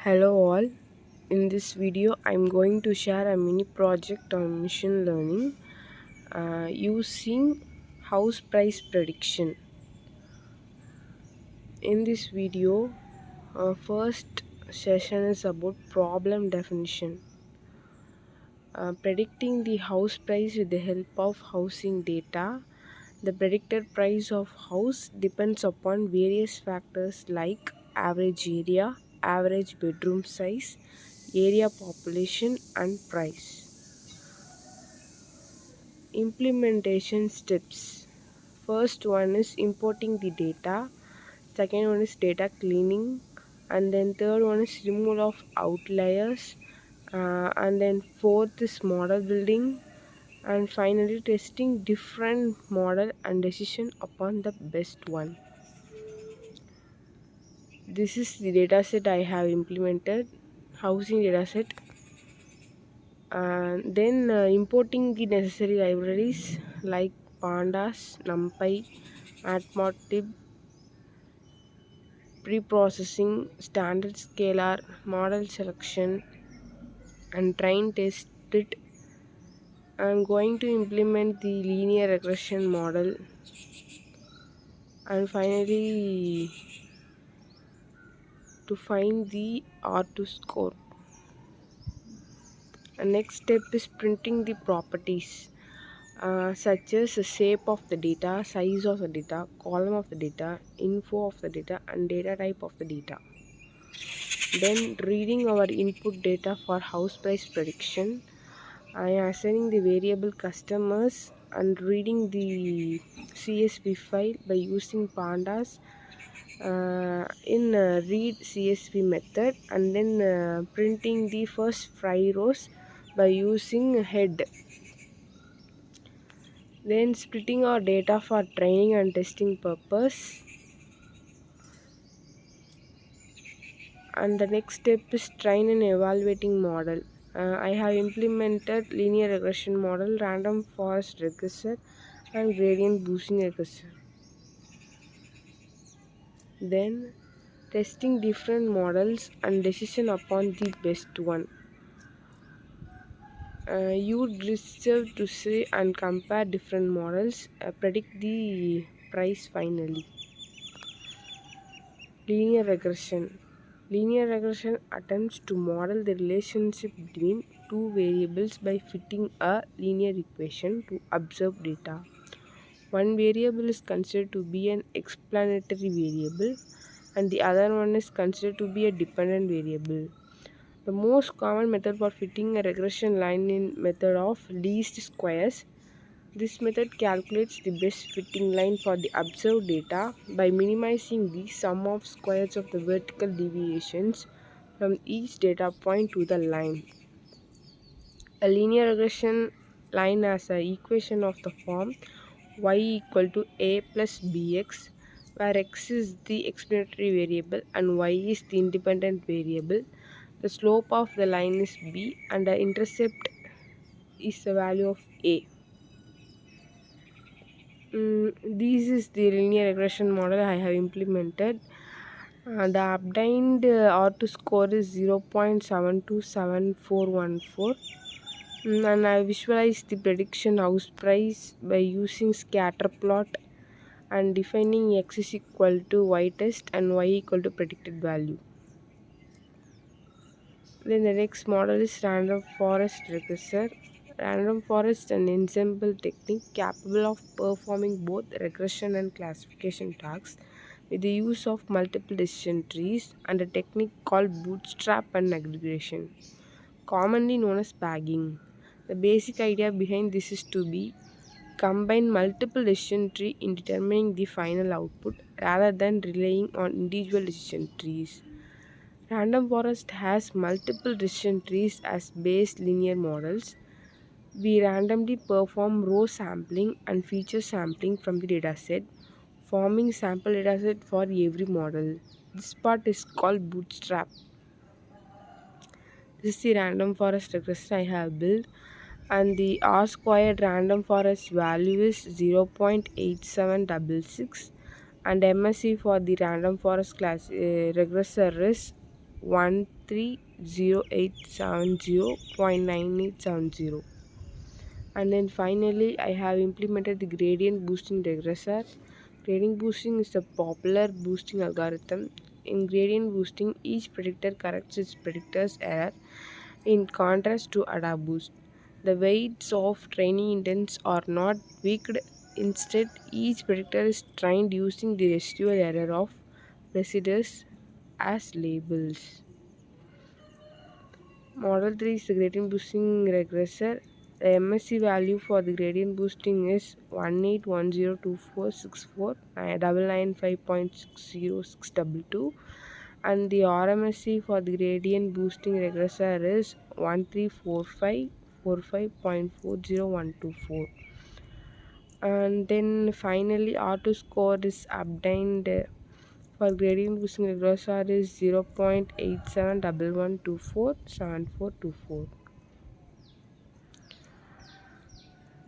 Hello all. In this video I'm going to share a mini project on machine learning using house price prediction. In this video, first session is about problem definition. Predicting the house price with the help of housing data. The predicted price of house depends upon various factors like average area, average bedroom size, area population and price. Implementation steps. First one is importing the data, second one is data cleaning, and then third one is removal of outliers, and then fourth is model building, and finally testing different model and decision upon the best one. This is the dataset I have implemented, housing dataset, and then importing the necessary libraries like pandas, numpy, matplotlib, pre-processing, standard scalar, model selection, and train test it. I'm going to implement the linear regression model, and finally to find the R2 score. And next step is printing the properties, such as the shape of the data, size of the data, column of the data, info of the data, and data type of the data. Then reading our input data for house price prediction. I am assigning the variable customers and reading the CSV file by using pandas in read CSV method, and then printing the first 5 rows by using head. Then splitting our data for training and testing purpose. And the next step is train and evaluating model. I have implemented linear regression model, random forest regressor, and gradient boosting regressor. Then testing different models and decision upon the best one. You would reserve to see and compare different models, predict the price finally. Linear regression. Linear regression attempts to model the relationship between two variables by fitting a linear equation to observed data. One variable is considered to be an explanatory variable and the other one is considered to be a dependent variable. The most common method for fitting a regression line is method of least squares. This method calculates the best fitting line for the observed data by minimizing the sum of squares of the vertical deviations from each data point to the line. A linear regression line has an equation of the form y equal to a plus bx, where x is the explanatory variable and y is the independent variable. The slope of the line is b and the intercept is the value of a. This is the linear regression model I have implemented. The obtained R2 score is 0.727414. And I visualize the prediction house price by using scatter plot and defining x is equal to y test and y equal to predicted value. Then the next model is random forest regressor. Random forest an ensemble technique capable of performing both regression and classification tasks with the use of multiple decision trees and a technique called bootstrap and aggregation, commonly known as bagging. The basic idea behind this is to be combine multiple decision tree in determining the final output rather than relying on individual decision trees. Random forest has multiple decision trees as base linear models. We randomly perform row sampling and feature sampling from the dataset, forming sample dataset for every model. This part is called bootstrap. This is the random forest regressor I have built, and the R squared random forest value is 0.8766, and MSE for the random forest class regressor is 130870.9870. And then finally, I have implemented the gradient boosting regressor. Gradient boosting is a popular boosting algorithm. In gradient boosting, each predictor corrects its predictor's error. In contrast to AdaBoost, the weights of training intents are not tweaked. Instead, each predictor is trained using the residual error of residues as labels. Model 3 is the gradient boosting regressor. The MSC value for the gradient boosting is 18102464995.60622, and the RMSC for the gradient boosting regressor is 134545.40124. And then finally, auto score is obtained for gradient boosting regressor is 0.8711247424.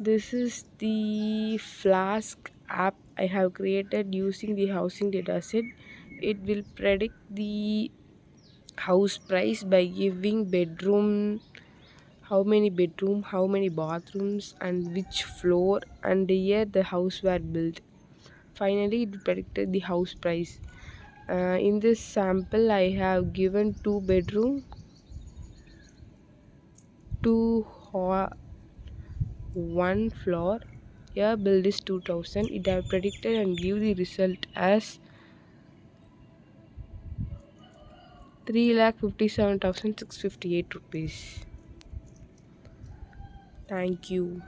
This is the flask app I have created using the housing dataset. It will predict the house price by giving how many bathrooms, and which floor and the year the house were built. Finally, it predicted the house price. In this sample, I have given 2 bedroom, 1 floor. Here bill is 2000. It have predicted and give the result as 3,57,658 rupees. Thank you.